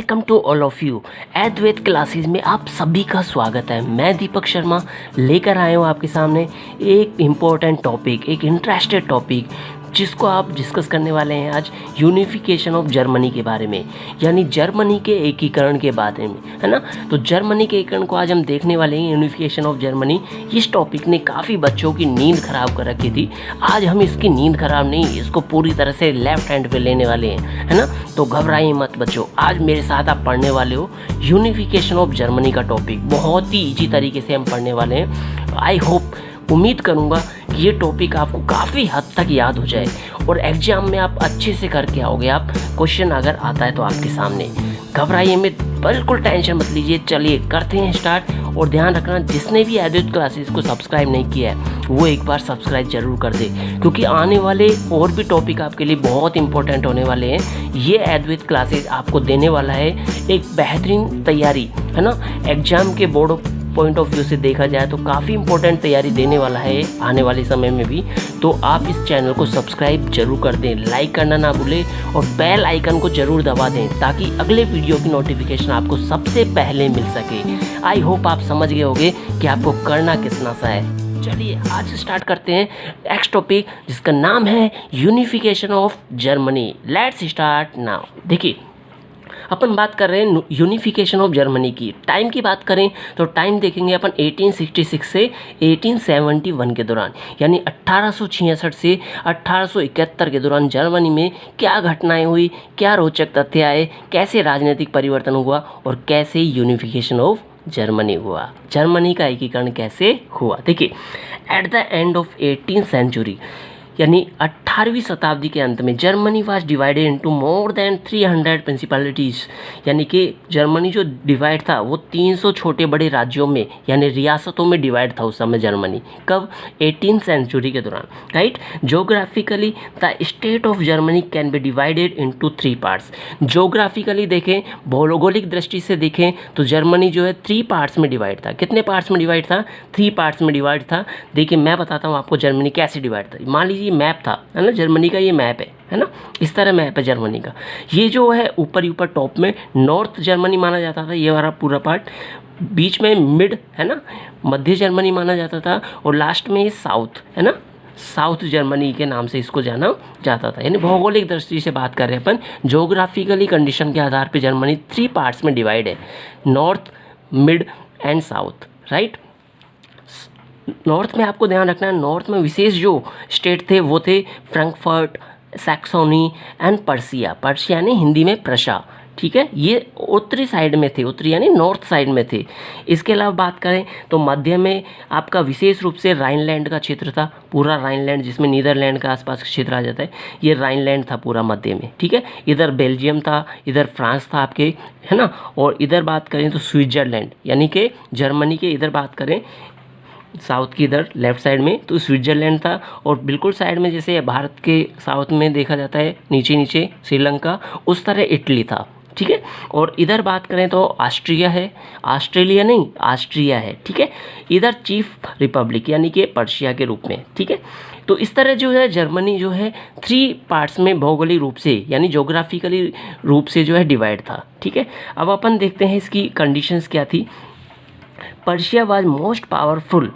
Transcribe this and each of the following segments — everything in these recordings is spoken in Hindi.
Welcome to all of you. Advait classes में आप सभी का स्वागत है। मैं दीपक शर्मा लेकर आया हूँ आपके सामने एक इम्पोर्टेंट टॉपिक, एक इंटरेस्टेड टॉपिक जिसको आप डिस्कस करने वाले हैं आज, यूनिफिकेशन ऑफ जर्मनी के बारे में, यानी जर्मनी के एकीकरण के बारे में, है ना। तो जर्मनी के एकीकरण को आज हम देखने वाले हैं, यूनिफिकेशन ऑफ जर्मनी। इस टॉपिक ने काफ़ी बच्चों की नींद ख़राब कर रखी थी। आज हम इसकी नींद ख़राब नहीं, इसको पूरी तरह से लेफ्ट हैंड पे लेने वाले हैं, है ना। तो घबराइए मत बच्चों, आज मेरे साथ आप पढ़ने वाले हो यूनिफिकेशन ऑफ जर्मनी का टॉपिक। बहुत ही ईजी तरीके से हम पढ़ने वाले हैं। आई होप, उम्मीद करूंगा कि ये टॉपिक आपको काफ़ी हद तक याद हो जाए और एग्जाम में आप अच्छे से करके आओगे। आप क्वेश्चन अगर आता है तो आपके सामने, घबराइए मत, बिल्कुल टेंशन मत लीजिए। चलिए करते हैं स्टार्ट। और ध्यान रखना, जिसने भी अद्वैत क्लासेस को सब्सक्राइब नहीं किया है वो एक बार सब्सक्राइब जरूर कर दे, क्योंकि आने वाले और भी टॉपिक आपके लिए बहुत इंपॉर्टेंट होने वाले हैं। ये अद्वैत क्लासेस आपको देने वाला है एक बेहतरीन तैयारी, है ना। एग्जाम के बोर्ड पॉइंट ऑफ व्यू से देखा जाए तो काफ़ी इंपॉर्टेंट तैयारी देने वाला है आने वाले समय में भी। तो आप इस चैनल को सब्सक्राइब जरूर कर दें, लाइक करना ना भूलें और बेल आइकन को जरूर दबा दें ताकि अगले वीडियो की नोटिफिकेशन आपको सबसे पहले मिल सके। आई होप आप समझ गए होंगे कि आपको करना कितना सा है। चलिए आज स्टार्ट करते हैं नेक्स्ट टॉपिक, जिसका नाम है unification of Germany. Let's start now. देखिए, अपन बात कर रहे हैं यूनिफिकेशन ऑफ जर्मनी की। टाइम की बात करें तो टाइम देखेंगे अपन 1866 से 1871 के दौरान, यानी 1866 से 1871 के दौरान जर्मनी में क्या घटनाएं हुई, क्या रोचक तथ्य आए, कैसे राजनीतिक परिवर्तन हुआ और कैसे यूनिफिकेशन ऑफ जर्मनी हुआ, जर्मनी का एकीकरण कैसे हुआ। देखिए, at the end of 18th century, यानी 18वीं शताब्दी के अंत में Germany was divided into more than 300 principalities, यानी कि जर्मनी जो डिवाइड था वो 300 छोटे बड़े राज्यों में यानी रियासतों में डिवाइड था उस समय जर्मनी। कब? 18th सेंचुरी के दौरान, right. Geographically the state of Germany can be divided into 3 parts. Geographically देखें, भौगोलिक दृष्टि से देखें तो जर्मनी जो है 3 पार्ट्स में डिवाइड था। कितने पार्ट्स में डिवाइड था? 3 पार्ट्स में डिवाइड था। देखिए, मैं बताता हूँ आपको जर्मनी कैसे डिवाइड था। मान लीजिए ये मैप था, है ना, जर्मनी का ये मैप है ना, इस तरह मैप है जर्मनी का। ये जो है ऊपर टॉप में नॉर्थ जर्मनी माना जाता था, ये वाला पूरा पार्ट। बीच में मिड, है ना, मध्य जर्मनी माना जाता था और लास्ट में साउथ, है ना, साउथ जर्मनी के नाम से इसको जाना जाता था। यानी भौगोलिक दृष्टि से बात कर रहे हैं अपन, जोग्राफिकली कंडीशन के आधार पर जर्मनी 3 पार्ट्स में डिवाइड है, north, mid and south, right. North में आपको ध्यान रखना है, नॉर्थ में विशेष जो स्टेट थे वो थे Frankfurt, Saxony and Persia. Persia यानी हिंदी में प्रशा, ठीक है। ये उत्तरी साइड में थे, उत्तरी यानी नॉर्थ साइड में थे। इसके अलावा बात करें तो मध्य में आपका विशेष रूप से राइनलैंड का क्षेत्र था, पूरा राइनलैंड, जिसमें नीदरलैंड का आसपास क्षेत्र आ जाता है, ये राइनलैंड था पूरा मध्य में, ठीक है। इधर बेल्जियम था, इधर फ्रांस था आपके, है ना। और इधर बात करें तो स्विट्जरलैंड, यानी कि जर्मनी के इधर बात करें साउथ की इधर लेफ्ट साइड में तो स्विट्जरलैंड था। और बिल्कुल साइड में जैसे भारत के साउथ में देखा जाता है नीचे नीचे श्रीलंका, उस तरह इटली था, ठीक है। और इधर बात करें तो ऑस्ट्रिया है, ऑस्ट्रेलिया नहीं, ऑस्ट्रिया है, ठीक है। इधर चीफ रिपब्लिक यानी कि पर्शिया के रूप में, ठीक है। तो इस तरह जो है जर्मनी जो है 3 पार्ट्स में भौगोलिक रूप से यानी जोग्राफिकली रूप से जो है डिवाइड था, ठीक है। अब अपन देखते हैं इसकी कंडीशंस क्या थी। Persia was most powerful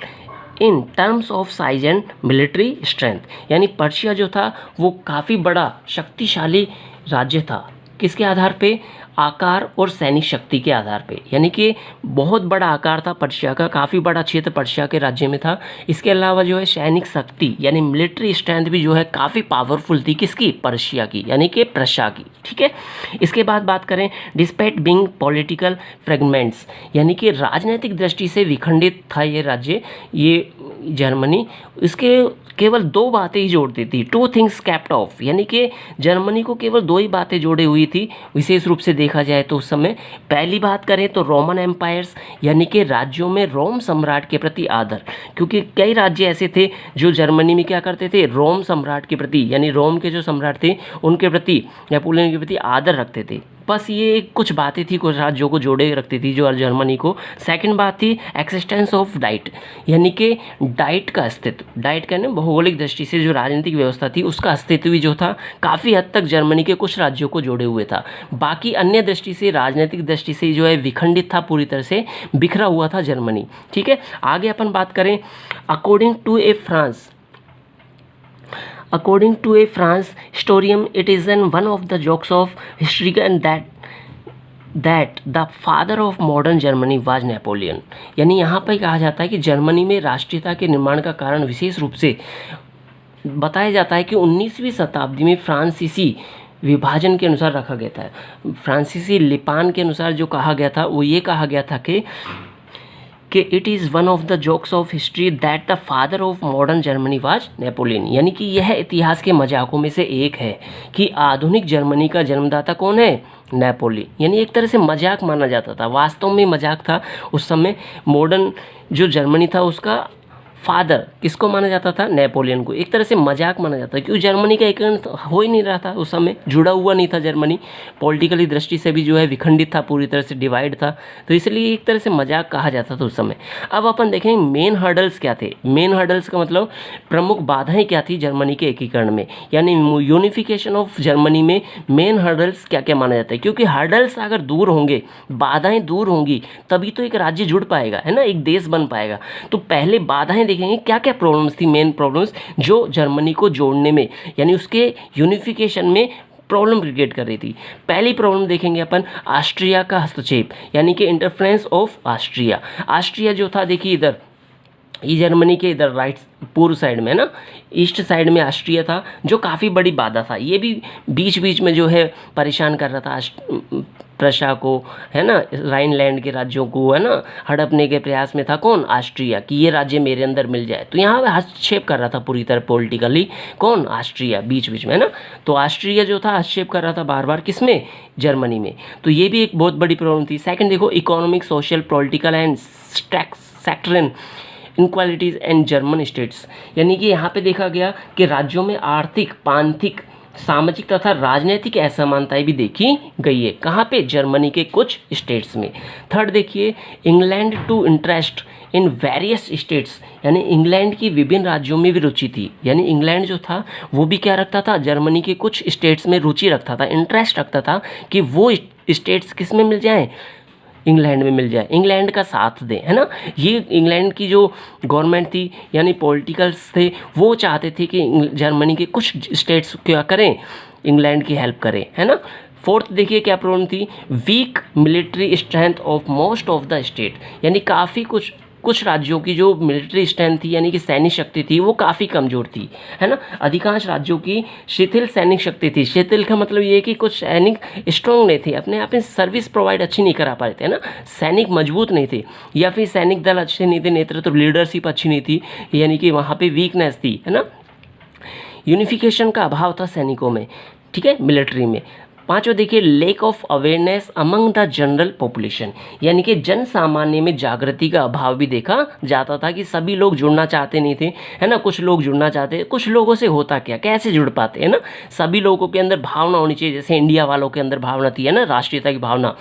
in terms of size and military strength, यानी पर्शिया जो था वो काफ़ी बड़ा शक्तिशाली राज्य था। किसके आधार पे? आकार और सैनिक शक्ति के आधार पे, यानी कि बहुत बड़ा आकार था पर्शिया का, काफ़ी बड़ा क्षेत्र पर्शिया के राज्य में था। इसके अलावा जो है सैनिक शक्ति यानी मिलिट्री स्ट्रेंथ भी जो है काफ़ी पावरफुल थी। किसकी? पर्शिया की, यानी कि प्रशा की, ठीक है। इसके बाद बात करें डिस्पाइट बीइंग पॉलिटिकल फ्रेगमेंट्स, यानी कि राजनीतिक दृष्टि से विखंडित था ये राज्य, ये जर्मनी। इसके केवल 2 बातें ही जोड़ती थी, 2 थिंग्स केप्ट ऑफ, यानी कि जर्मनी को केवल 2 ही बातें जोड़े हुई थी विशेष रूप से देखा जाए तो उस समय। पहली बात करें तो रोमन एम्पायर्स, यानी कि राज्यों में रोम सम्राट के प्रति आदर, क्योंकि कई राज्य ऐसे थे जो जर्मनी में क्या करते थे, रोम सम्राट के प्रति यानी रोम के जो सम्राट थे उनके प्रति, नेपोलियन के प्रति आदर रखते थे, बस ये कुछ बातें थी, कुछ राज्यों को जोड़े रखती थी जो जर्मनी को। सेकंड बात थी एक्सिस्टेंस ऑफ डाइट, यानी कि डाइट का अस्तित्व। डाइट कहने भौगोलिक दृष्टि से जो राजनीतिक व्यवस्था थी उसका अस्तित्व भी जो था काफ़ी हद तक जर्मनी के कुछ राज्यों को जोड़े हुए था। बाकी अन्य दृष्टि से, राजनीतिक दृष्टि से जो है विखंडित था, पूरी तरह से बिखरा हुआ था जर्मनी। ठीक है, आगे अपन बात करें। According to a France historian, it is one of the jokes of history and that the father of modern Germany was Napoleon। यानी यहाँ पर कहा जाता है कि जर्मनी में राष्ट्रीयता के निर्माण का कारण विशेष रूप से बताया जाता है कि 19वीं शताब्दी में फ्रांसीसी विभाजन के अनुसार रखा गया था। फ्रांसीसी लिपान के अनुसार जो कहा गया था वो ये कहा गया था कि it is one of the jokes of history that the father of modern Germany was Napoleon. यानी कि यह इतिहास के मजाकों में से एक है कि आधुनिक जर्मनी का जन्मदाता कौन है, नेपोलियन। यानी एक तरह से मजाक माना जाता था, वास्तव में मजाक था उस समय। मॉडर्न जो जर्मनी था उसका फादर किसको माना जाता था, नेपोलियन को। एक तरह से मजाक माना जाता है क्योंकि जर्मनी का एकीकरण हो ही नहीं रहा था उस समय, जुड़ा हुआ नहीं था जर्मनी, पॉलिटिकली दृष्टि से भी जो है विखंडित था, पूरी तरह से डिवाइड था, तो इसलिए एक तरह से मजाक कहा जाता था उस समय। अब अपन देखेंगे मेन हर्डल्स क्या थे। मेन हर्डल्स का मतलब प्रमुख बाधाएं क्या थी जर्मनी के एकीकरण में, यानी यूनिफिकेशन ऑफ जर्मनी में मेन हर्डल्स क्या क्या माना जाता है। क्योंकि हर्डल्स अगर दूर होंगे, बाधाएं दूर होंगी, तभी तो एक राज्य जुड़ पाएगा, है ना, एक देश बन पाएगा। तो पहले बाधाएं देखेंगे क्या क्या प्रॉब्लम्स थी, मेन प्रॉब्लम्स जो जर्मनी को जोड़ने में यानी उसके यूनिफिकेशन में प्रॉब्लम क्रिएट कर रही थी। पहली प्रॉब्लम देखेंगे अपन ऑस्ट्रिया का हस्तक्षेप, यानी कि इंटरफ्रेंस ऑफ ऑस्ट्रिया। ऑस्ट्रिया जो था, देखिए इधर ये जर्मनी के इधर राइट पूर्व साइड में, ना ईस्ट साइड में ऑस्ट्रिया था जो काफ़ी बड़ी बाधा था। ये भी बीच बीच में जो है परेशान कर रहा था प्रशा को, है ना, राइनलैंड के राज्यों को, है ना, हड़पने के प्रयास में था कौन, ऑस्ट्रिया, कि ये राज्य मेरे अंदर मिल जाए। तो यहाँ हस्तक्षेप कर रहा था पूरी तरह पॉलिटिकली कौन, ऑस्ट्रिया, बीच बीच में, है ना। तो ऑस्ट्रिया जो था हस्तक्षेप कर रहा था बार बार, किसमें, जर्मनी में। तो ये भी एक बहुत बड़ी प्रॉब्लम थी। सेकंड देखो economic, social, political and sectoral inequalities and German states, यानी कि यहाँ पे देखा गया कि राज्यों में आर्थिक, पांथिक, सामाजिक तथा राजनीतिक असमानताएं भी देखी गई है। कहाँ पे, जर्मनी के कुछ स्टेट्स में। थर्ड देखिए England to interest in various states, यानी इंग्लैंड की विभिन्न राज्यों में भी रुचि थी। यानी इंग्लैंड जो था वो भी क्या रखता था, जर्मनी के कुछ स्टेट्स में रुचि रखता था, इंटरेस्ट रखता था कि वो स्टेट्स किस में मिल जाएँ, इंग्लैंड में मिल जाए, इंग्लैंड का साथ दें, है ना। ये इंग्लैंड की जो गवर्नमेंट थी यानी पॉलिटिकल्स थे वो चाहते थे कि जर्मनी के कुछ स्टेट्स क्या करें, इंग्लैंड की हेल्प करें, है ना। फोर्थ देखिए क्या प्रॉब्लम थी, weak military strength of most of the state, यानी काफ़ी कुछ राज्यों की जो मिलिट्री स्ट्रेंथ थी यानी कि सैनिक शक्ति थी वो काफ़ी कमज़ोर थी, है ना। अधिकांश राज्यों की शिथिल सैनिक शक्ति थी। शिथिल का मतलब ये कि कुछ सैनिक स्ट्रॉन्ग नहीं थे, अपने आप में सर्विस प्रोवाइड अच्छी नहीं करा पा रहे थे, है ना, सैनिक मजबूत नहीं थे, या फिर सैनिक दल अच्छे नहीं थे, नेतृत्व लीडरशिप अच्छी नहीं थी, यानी कि वहाँ पर वीकनेस थी, है ना। यूनिफिकेशन का अभाव था सैनिकों में, ठीक है, मिलिट्री में। पांचवा देखिए lake of awareness among the general population, यानी कि जन सामान्य में जागृति का अभाव भी देखा जाता था कि सभी लोग जुड़ना चाहते नहीं थे, है ना। कुछ लोग जुड़ना चाहते, कुछ लोगों से होता क्या, कैसे जुड़ पाते, है ना। सभी लोगों के अंदर भावना होनी चाहिए, जैसे इंडिया वालों के अंदर भावना थी, है ना, राष्ट्रीयता की भावना,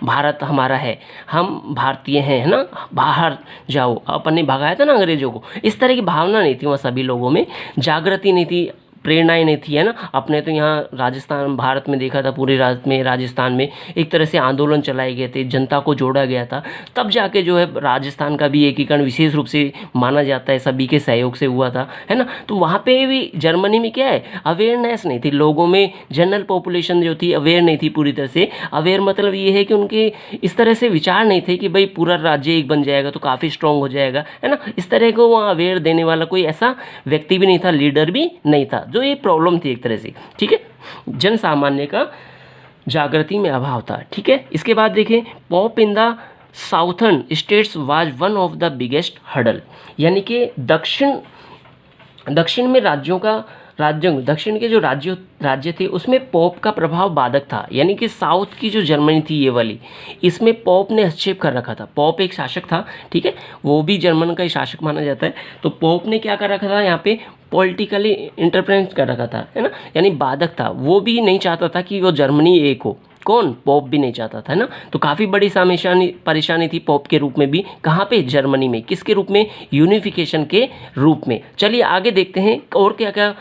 भारत हमारा है, हम भारतीय हैं, है ना, बाहर जाओ, अपन ने भगाया था ना अंग्रेजों को। इस तरह की भावना नहीं थी वहाँ सभी लोगों में, जागृति नहीं थी, प्रेरणाएं नहीं थी, है ना। अपने तो यहाँ राजस्थान, भारत में देखा था, पूरे राजस्थान में एक तरह से आंदोलन चलाए गए थे, जनता को जोड़ा गया था, तब जाके जो है राजस्थान का भी एकीकरण विशेष रूप से माना जाता है, सभी के सहयोग से हुआ था, है ना। तो वहाँ पे भी जर्मनी में क्या है, अवेयरनेस नहीं थी लोगों में, जनरल पॉपुलेशन जो थी अवेयर नहीं थी पूरी तरह से। अवेयर मतलब ये है कि उनके इस तरह से विचार नहीं थे कि भाई पूरा राज्य एक बन जाएगा तो काफ़ी स्ट्रांग हो जाएगा, है ना। इस तरह को वहाँ अवेयर देने वाला कोई ऐसा व्यक्ति भी नहीं था, लीडर भी नहीं था, जो ये प्रॉब्लम थी एक तरह से, ठीक है। जन सामान्य का जागृति में अभाव था, ठीक है। इसके बाद देखें pop in the southern states was one of the biggest hurdle, यानी कि दक्षिण में दक्षिण के जो राज्य थे उसमें पॉप का प्रभाव बाधक था। यानी कि साउथ की जो जर्मनी थी ये वाली, इसमें पॉप ने हस्तक्षेप कर रखा था। पॉप एक शासक था, ठीक है, वो भी जर्मन का ही शासक माना जाता है। तो पॉप ने क्या कर रखा था, यहाँ पे पॉलिटिकली इंटरफेरेंस कर रखा था, है ना, यानी बाधक था। वो भी नहीं चाहता था कि वो जर्मनी एक हो, कौन? पोप भी नहीं चाहता था, है ना। तो काफ़ी बड़ी परेशानी थी पोप के रूप में भी। कहाँ पे? जर्मनी में। किसके रूप में? यूनिफिकेशन के रूप में। चलिए आगे देखते हैं और क्या क्या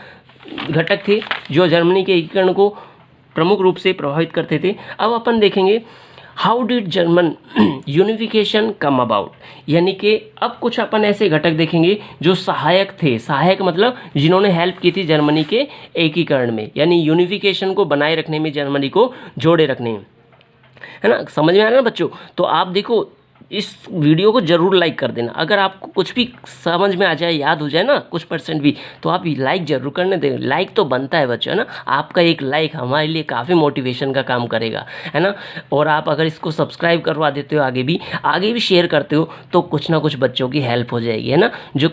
घटक थे जो जर्मनी के एकीकरण को प्रमुख रूप से प्रभावित करते थे। अब अपन देखेंगे how did German unification come about, यानी कि अब कुछ अपन ऐसे घटक देखेंगे जो सहायक थे। सहायक मतलब जिन्होंने हेल्प की थी जर्मनी के एकीकरण में, यानी यूनिफिकेशन को बनाए रखने में, जर्मनी को जोड़े रखने में, है ना। समझ में आ रहा है ना बच्चों? तो आप देखो इस वीडियो को ज़रूर लाइक कर देना। अगर आपको कुछ भी समझ में आ जाए, याद हो जाए ना कुछ परसेंट भी, तो आप लाइक ज़रूर करने दें। लाइक तो बनता है बच्चों, है ना। आपका एक लाइक हमारे लिए काफ़ी मोटिवेशन का काम करेगा, है ना। और आप अगर इसको सब्सक्राइब करवा देते हो, आगे भी शेयर करते हो, तो कुछ ना कुछ बच्चों की हेल्प हो जाएगी, है ना। जो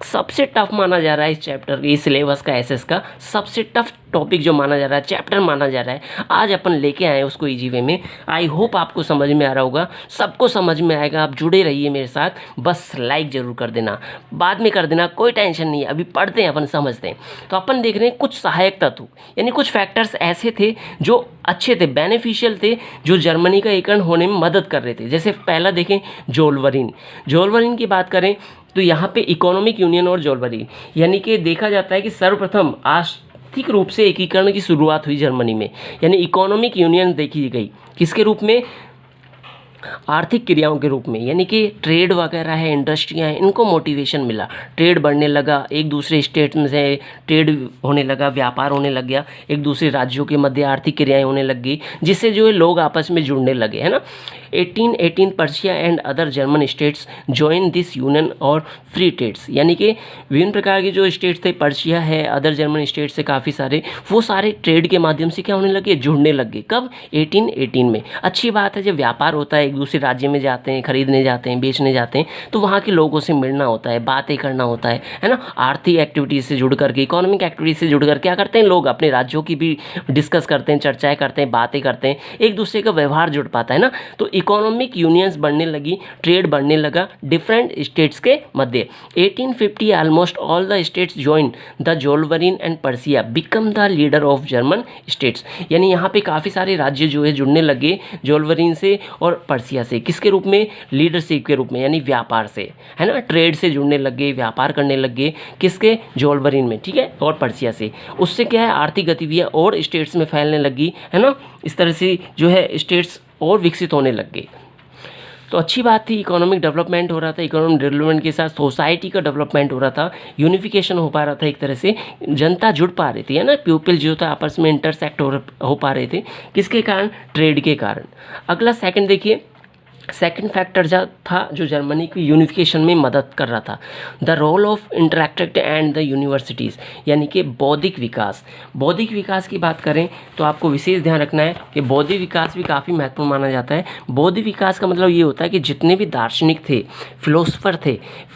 सबसे टफ माना जा रहा है इस चैप्टर, इस सिलेबस का, एसएस का सबसे टफ टॉपिक जो माना जा रहा है, चैप्टर माना जा रहा है, आज अपन लेके आए उसको इजी वे में। आई होप आपको समझ में आ रहा होगा, सबको समझ में आएगा। आप जुड़े रहिए मेरे साथ, बस लाइक जरूर कर देना, बाद में कर देना, कोई टेंशन नहीं है। अभी पढ़ते हैं, अपन समझते हैं। तो अपन देख रहे हैं कुछ सहायक तत्व, यानी कुछ फैक्टर्स ऐसे थे जो अच्छे थे, बेनिफिशियल थे, जो जर्मनी का एकीकरण होने में मदद कर रहे थे। जैसे पहला देखें जोल्वरिन की बात करें तो यहाँ पे इकोनॉमिक यूनियन और जोल्वरिन, यानी कि देखा जाता है कि सर्वप्रथम आर्थिक रूप से एकीकरण की शुरुआत हुई जर्मनी में, यानी इकोनॉमिक यूनियन देखी गई। किसके रूप में? आर्थिक क्रियाओं के रूप में, यानी कि ट्रेड वगैरह है, इंडस्ट्रियाँ हैं, इनको मोटिवेशन मिला, ट्रेड बढ़ने लगा, एक दूसरे स्टेट में से ट्रेड होने लगा, व्यापार होने लग गया, एक दूसरे राज्यों के मध्य आर्थिक क्रियाएं होने लग गई, जिससे जो है लोग आपस में जुड़ने लगे, है ना। 1818 Persia and other German states join this union और फ्री ट्रेड्स, यानी कि विभिन्न प्रकार के जो स्टेट्स थे, पर्शिया है, अदर जर्मन स्टेट्स से काफ़ी सारे, वो सारे ट्रेड के माध्यम से क्या होने लगे? जुड़ने लग गए। कब? 1818 में। अच्छी बात है, जब व्यापार होता है, एक दूसरे राज्य में जाते हैं, खरीदने जाते हैं, बेचने जाते हैं, तो वहाँ के लोगों से मिलना होता है, बातें करना होता है ना। आर्थिक एक्टिविटीज़ से जुड़ करके, इकोनॉमिक एक्टिविटीज से जुड़ कर क्या करते हैं लोग? अपने राज्यों की भी डिस्कस करते हैं, चर्चाएं करते हैं, बातें करते हैं, एक दूसरे का व्यवहार जुड़ पाता है ना। तो इकोनॉमिक यूनियंस बढ़ने लगी, ट्रेड बढ़ने लगा डिफरेंट स्टेट्स के मध्य। 1850 almost all the states join the Zollverein and Prussia become the leader of German states, यानी यहाँ पे काफ़ी सारे राज्य जो है जुड़ने लगे जोल्वरिन से और पर्सिया से। किसके रूप में? लीडरशिप के रूप में, यानी व्यापार से, है ना। ट्रेड से जुड़ने लग गए, व्यापार करने लग गए, किसके? जोल्वरिन में, ठीक है, और पर्सिया से। उससे क्या है? आर्थिक गतिविधियाँ और स्टेट्स में फैलने लगी, है ना। इस तरह से जो है स्टेट्स और विकसित होने लग गए। तो अच्छी बात थी, इकोनॉमिक डेवलपमेंट हो रहा था, इकोनॉमिक डेवलपमेंट के साथ सोसाइटी का डेवलपमेंट हो रहा था, यूनिफिकेशन हो पा रहा था, एक तरह से जनता जुड़ पा रही थी, है ना। पीपल जो था आपस में इंटरसेक्ट हो पा रहे थे, किसके कारण? ट्रेड के कारण। अगला सेकंड देखिए, सेकंड फैक्टर था जो जर्मनी की यूनिफिकेशन में मदद कर रहा था, the role of interacted and the universities, यानी कि बौद्धिक विकास। बौद्धिक विकास की बात करें तो आपको विशेष ध्यान रखना है कि बौद्धिक विकास भी काफ़ी महत्वपूर्ण माना जाता है। बौद्धिक विकास का मतलब ये होता है कि जितने भी दार्शनिक थे,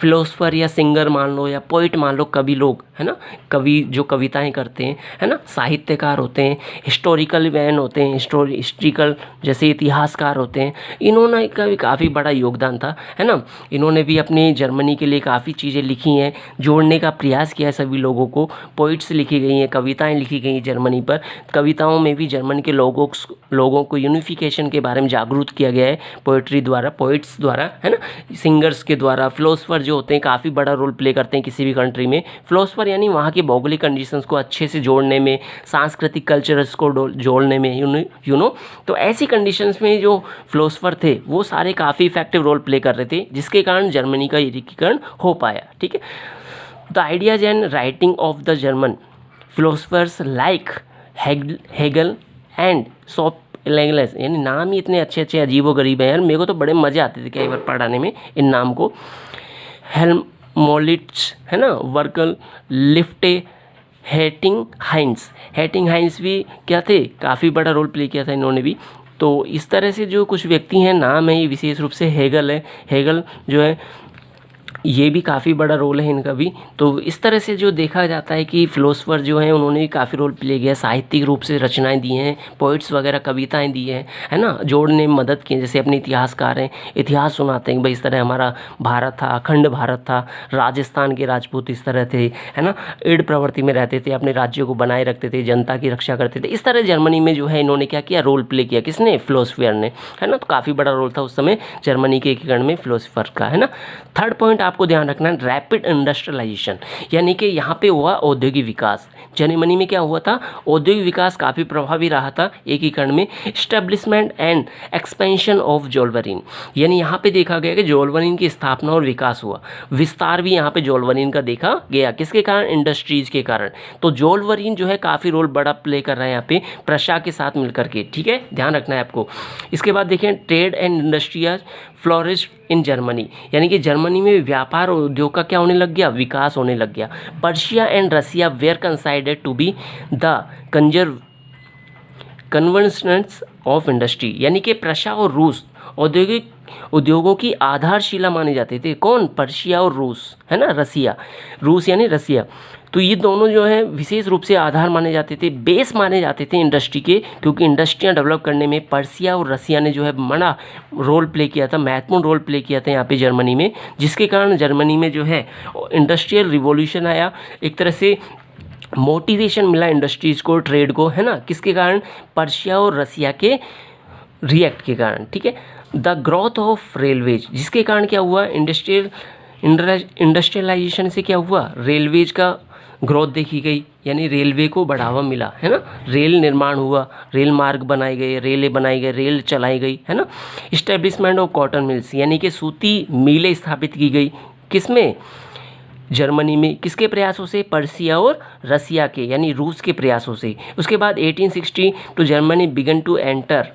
फिलोसफर या सिंगर मान लो, या पोइट मान लो, कवि लोग, है ना, कवि जो कविताएँ करते हैं, है ना, साहित्यकार होते हैं, हिस्टोरिकल मैन होते हैं, हिस्ट्रिकल जैसे इतिहासकार होते हैं, इन्होंने का भी काफ़ी बड़ा योगदान था, है ना। इन्होंने भी अपने जर्मनी के लिए काफ़ी चीज़ें लिखी हैं, जोड़ने का प्रयास किया है सभी लोगों को। पोइट्स लिखी गई हैं, कविताएं लिखी गई हैं जर्मनी पर। कविताओं में भी जर्मनी के लोगों को यूनिफिकेशन के बारे में जागरूक किया गया है पोइट्री द्वारा, पोइट्स द्वारा, है ना, सिंगर्स के द्वारा। फिलोसफर जो होते हैं काफ़ी बड़ा रोल प्ले करते हैं किसी भी कंट्री में। फिलोसफर यानी वहाँ के भौगोलिक कंडीशंस को अच्छे से जोड़ने में, सांस्कृतिक कल्चर्स को जोड़ने में, यू नो। तो ऐसी कंडीशंस में जो फिलोसफर थे वो सारे काफ़ी इफेक्टिव रोल प्ले कर रहे थे, जिसके कारण जर्मनी का एकीकरण हो पाया, ठीक है। The ideas and writing of the German philosophers like Hegel and Sophocles, यानी नाम ही इतने अच्छे अच्छे अजीबो गरीब हैं यार, मेरे को तो बड़े मज़े आते थे कई बार पढ़ाने में इन नाम को। हेल्मोलिट्ज, है ना, वर्कल, लिफ्टे, हेटिंग हाइंस भी क्या थे? काफ़ी बड़ा रोल प्ले किया था इन्होंने भी। तो इस तरह से जो कुछ व्यक्ति हैं, नाम है ये विशेष रूप से हेगल है। हेगल जो है ये भी काफ़ी बड़ा रोल है इनका भी। तो इस तरह से जो देखा जाता है कि फिलोसफर जो हैं उन्होंने भी काफ़ी रोल प्ले किया, साहित्यिक रूप से रचनाएं दी हैं, पोइट्स वगैरह कविताएं दी हैं, है ना, जोड़ने में मदद की है। जैसे अपने इतिहासकार हैं, इतिहास सुनाते हैं कि भाई इस तरह हमारा भारत था, अखंड भारत था, राजस्थान के राजपूत इस तरह थे, है ना, ईड़ प्रवृत्ति में रहते थे, अपने राज्यों को बनाए रखते थे, जनता की रक्षा करते थे। इस तरह जर्मनी में जो है इन्होंने क्या किया, रोल प्ले किया, किसने, फिलोसफर ने, है ना। तो काफ़ी बड़ा रोल था उस समय जर्मनी के एकीकरण में फिलोसफर का, है ना। थर्ड पॉइंट आपको ध्यान रखना है, रैपिड इंडस्ट्रियलाइजेशन, यानी कि यहाँ पे हुआ औद्योगिक विकास। जर्मनी में क्या हुआ था, औद्योगिक विकास काफ़ी प्रभावी रहा था एकीकरण में। एस्टेब्लिशमेंट एंड एक्सपेंशन ऑफ जोल्वरिन, यानी यहाँ पे देखा गया कि जोल्वरिन की स्थापना और विकास हुआ, विस्तार भी यहाँ पे जोल्वरिन का देखा गया, किसके कारण, इंडस्ट्रीज के कारण। तो जोल्वरिन जो है काफ़ी रोल बड़ा प्ले कर रहा है यहाँ पे प्रशा के साथ मिलकर के, ठीक है, ध्यान रखना है आपको। इसके बाद देखें, trade and industrial flourish in Germany, यानी कि जर्मनी में व्यापार और उद्योग का क्या होने लग गया, विकास होने लग गया। Persia and Russia were considered to be the convergence of industry, यानी कि प्रशा और रूस औद्योगिक उद्योगों की आधारशिला माने जाते थे। कौन, पर्शिया और रूस, है ना, रसिया, रूस यानी रसिया। तो ये दोनों जो है विशेष रूप से आधार माने जाते थे, बेस माने जाते थे इंडस्ट्री के, क्योंकि इंडस्ट्रियाँ डेवलप करने में पर्शिया और रसिया ने जो है बड़ा रोल प्ले किया था, महत्वपूर्ण रोल प्ले किया था यहाँ पे जर्मनी में, जिसके कारण जर्मनी में जो है इंडस्ट्रियल रिवॉल्यूशन आया, एक तरह से मोटिवेशन मिला इंडस्ट्रीज़ को, ट्रेड को, है ना, किसके कारण, पर्शिया और रसिया के रिएक्ट के कारण, ठीक है। द ग्रोथ ऑफ रेलवेज, जिसके कारण क्या हुआ, इंडस्ट्रियलाइजेशन से क्या हुआ, रेलवेज का ग्रोथ देखी गई, यानी रेलवे को बढ़ावा मिला, है ना, रेल निर्माण हुआ, रेल मार्ग बनाए गए, रेलें बनाई गई, रेल चलाई गई, है ना। इस्टेब्लिशमेंट ऑफ कॉटन मिल्स, यानी कि सूती मिलें स्थापित की गई, किसमें, जर्मनी में, किसके प्रयासों से, पर्शिया और रसिया के, यानी रूस के प्रयासों से। उसके बाद 1860 to Germany began to enter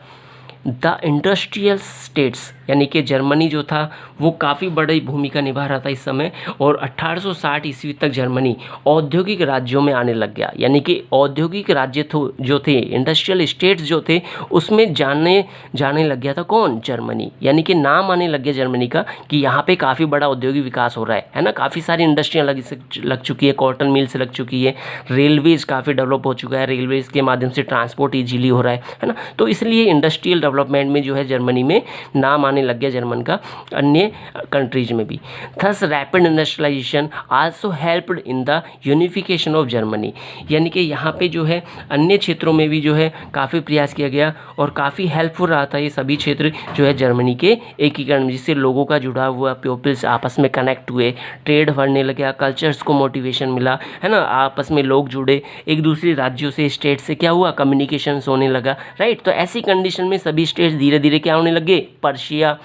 the industrial states, यानी कि जर्मनी जो था वो काफ़ी बड़ी भूमिका निभा रहा था इस समय, और 1860 ईस्वी तक जर्मनी औद्योगिक राज्यों में आने लग गया, यानी कि औद्योगिक राज्य जो थे, इंडस्ट्रियल स्टेट्स जो थे, उसमें जाने लग गया था कौन, जर्मनी, यानी कि नाम आने लग गया जर्मनी का कि यहाँ पे काफ़ी बड़ा औद्योगिक विकास हो रहा है ना, काफ़ी सारी इंडस्ट्रियाँ लग चुकी है, कॉटन मिल्स लग चुकी है, रेलवेज काफ़ी डेवलप हो चुका है, रेलवेज के माध्यम से ट्रांसपोर्ट ईजीली हो रहा है ना। तो इसलिए इंडस्ट्रियल डेवलपमेंट में जो है जर्मनी में नाम आने लग गया जर्मन का, अन्य कंट्रीज में भी। Thus rapid industrialization also helped in the unification of Germany, यानी कि यहाँ पे जो है अन्य क्षेत्रों में भी जो है काफ़ी प्रयास किया गया और काफ़ी हेल्पफुल रहा था ये सभी क्षेत्र जो है जर्मनी के एकीकरण में, जिससे लोगों का जुड़ाव हुआ, पीपल्स आपस में कनेक्ट हुए, ट्रेड बढ़ने लगा, कल्चर्स को मोटिवेशन मिला, है ना, आपस में लोग जुड़े, एक दूसरे राज्यों से, स्टेट से क्या हुआ, कम्युनिकेशन होने लगा, राइट। तो ऐसी कंडीशन में सभी स्टेट्स धीरे धीरे क्या होने लगे, पर्शिया,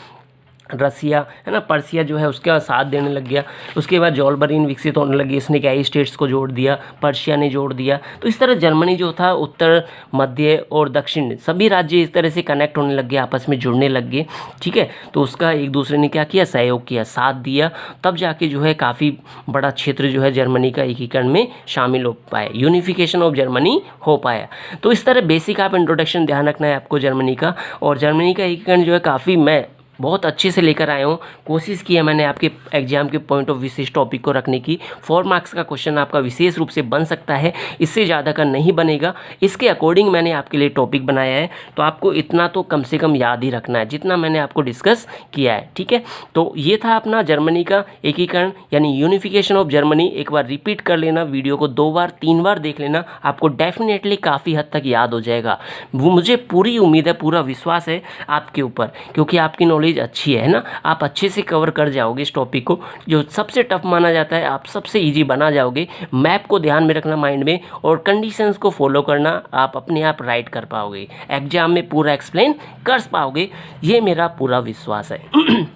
रसिया, है ना, पर्शिया जो है उसका साथ देने लग गया। उसके बाद जोल्बरीन विकसित होने लगी, इसने कई स्टेट्स को जोड़ दिया, पर्शिया ने जोड़ दिया। तो इस तरह जर्मनी जो था उत्तर, मध्य और दक्षिण सभी राज्य इस तरह से कनेक्ट होने लग गए, आपस में जुड़ने लग गए, ठीक है। तो उसका एक दूसरे ने क्या किया, सहयोग किया, साथ दिया, तब जाके जो है काफ़ी बड़ा क्षेत्र जो है जर्मनी का एकीकरण में शामिल हो पाया, यूनिफिकेशन ऑफ जर्मनी हो पाया। तो इस तरह बेसिक आप इंट्रोडक्शन ध्यान रखना है आपको जर्मनी का, और जर्मनी का एकीकरण जो है काफ़ी मैं बहुत अच्छे से लेकर आया हूँ, कोशिश की है मैंने आपके एग्जाम के पॉइंट ऑफ व्यू से इस टॉपिक को रखने की। 4 मार्क्स का क्वेश्चन आपका विशेष रूप से बन सकता है, इससे ज़्यादा का नहीं बनेगा, इसके अकॉर्डिंग मैंने आपके लिए टॉपिक बनाया है। तो आपको इतना तो कम से कम याद ही रखना है जितना मैंने आपको डिस्कस किया है, ठीक है। तो ये था अपना जर्मनी का एकीकरण यानी यूनिफिकेशन ऑफ जर्मनी। एक बार रिपीट कर लेना, वीडियो को 2 बार 3 बार देख लेना, आपको डेफिनेटली काफ़ी हद तक याद हो जाएगा। वो मुझे पूरी उम्मीद है, पूरा विश्वास है आपके ऊपर, क्योंकि आपकी नॉलेज अच्छी है ना, आप अच्छे से कवर कर जाओगे इस टॉपिक को। जो सबसे टफ माना जाता है आप सबसे इजी बना जाओगे। मैप को ध्यान में रखना माइंड में, और कंडीशंस को फॉलो करना, आप अपने आप राइट कर पाओगे, एग्जाम में पूरा एक्सप्लेन कर पाओगे, ये मेरा पूरा विश्वास है।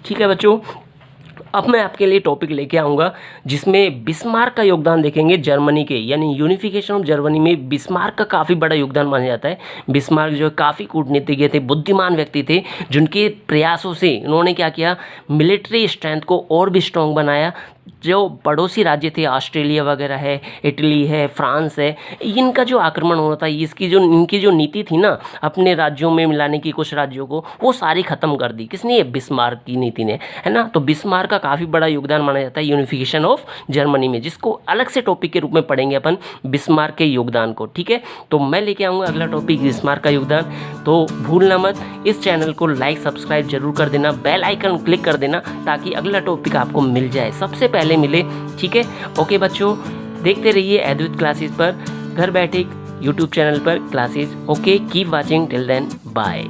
ठीक है बच्चों, अब मैं आपके लिए टॉपिक लेके आऊँगा जिसमें बिस्मार्क का योगदान देखेंगे जर्मनी के, यानी यूनिफिकेशन ऑफ जर्मनी में बिस्मार्क का काफ़ी बड़ा योगदान माना जाता है। बिस्मार्क जो है काफ़ी कूटनीतिज्ञ थे, बुद्धिमान व्यक्ति थे, जिनके प्रयासों से उन्होंने क्या किया, मिलिट्री स्ट्रेंथ को और भी स्ट्रॉन्ग बनाया, जो पड़ोसी राज्य थे, ऑस्ट्रेलिया वगैरह है, इटली है, फ्रांस है, इनका जो आक्रमण होना था, इनकी जो नीति थी ना अपने राज्यों में मिलाने की, कुछ राज्यों को, वो सारी ख़त्म कर दी। किसने? ये बिस्मार्क की नीति ने, है ना। तो बिस्मार्क का काफ़ी बड़ा योगदान माना जाता है यूनिफिकेशन ऑफ जर्मनी में, जिसको अलग से टॉपिक के रूप में पढ़ेंगे अपन, बिस्मार्क के योगदान को। ठीक है, तो मैं लेके आऊँगा अगला टॉपिक, बिस्मार्क का योगदान। तो भूलना मत, इस चैनल को लाइक सब्सक्राइब जरूर कर देना, बेल आइकन क्लिक कर देना, ताकि अगला टॉपिक आपको मिल जाए, सबसे पहले मिले। ठीक है, ओके बच्चों, देखते रहिए अद्वैत क्लासेस पर, घर बैठे यूट्यूब चैनल पर classes. Okay, keep watching, till then bye.